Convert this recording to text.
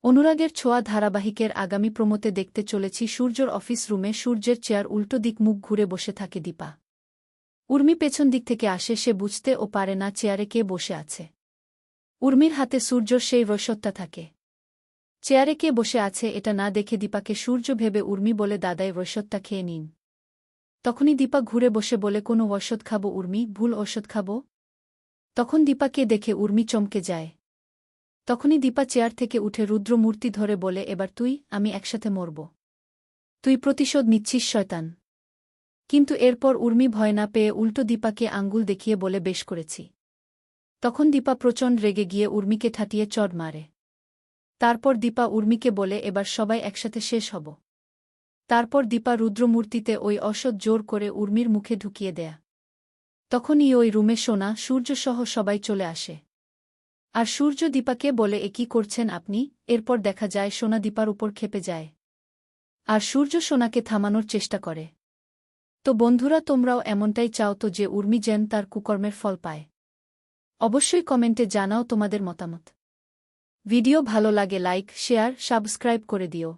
অনুরাগের ছোঁয়া ধারাবাহিকের আগামী প্রমোতে দেখতে চলেছি সূর্যর অফিস রুমে সূর্যের চেয়ার উল্টো দিক মুখ ঘুরে বসে থাকে দীপা। উর্মি পেছন দিক থেকে আসে, সে বুঝতে ও পারে না চেয়ারে কে বসে আছে। উর্মির হাতে সূর্যর সেই রসদটা থাকে। চেয়ারে কে বসে আছে এটা না দেখে দীপাকে সূর্য ভেবে উর্মি বলে, দাদাই রসদটা খেয়ে নিন। তখনই দীপা ঘুরে বসে বলে, কোনো ঔষধ খাবো উর্মি, ভুল ঔষধ খাবো? তখন দীপাকে দেখে উর্মি চমকে যায়। তখনই দীপা চেয়ার থেকে উঠে রুদ্রমূর্তি ধরে বলে, এবার তুই আমি একসাথে মরব। তুই প্রতিশোধ নিচ্ছিস শয়তান। কিন্তু এরপর উর্মি ভয় না পেয়ে উল্টো দীপাকে আঙ্গুল দেখিয়ে বলে, বেশ করেছি। তখন দীপা প্রচণ্ড রেগে গিয়ে উর্মিকে ঠাটিয়ে চড় মারে। তারপর দীপা উর্মিকে বলে, এবার সবাই একসাথে শেষ হব। তারপর দীপা রুদ্রমূর্তিতে ওই অসৎ জোর করে উর্মির মুখে ঢুকিয়ে দেয়া। তখনই ওই রুমে সোনা, সূর্যসহ সবাই চলে আসে। আর সূর্য দীপাকে বলে, এ কী করছেন আপনি? এরপর দেখা যায় সোনা দীপার উপর ক্ষেপে যায়। আর সূর্য সোনাকে থামানোর চেষ্টা করে। তো বন্ধুরা, তোমরাও এমনটাই চাও তো যে উর্মি যেন তার কুকর্মের ফল পায়? অবশ্যই কমেন্টে জানাও তোমাদের মতামত। ভিডিও ভালো লাগে লাইক, শেয়ার, সাবস্ক্রাইব করে দিও।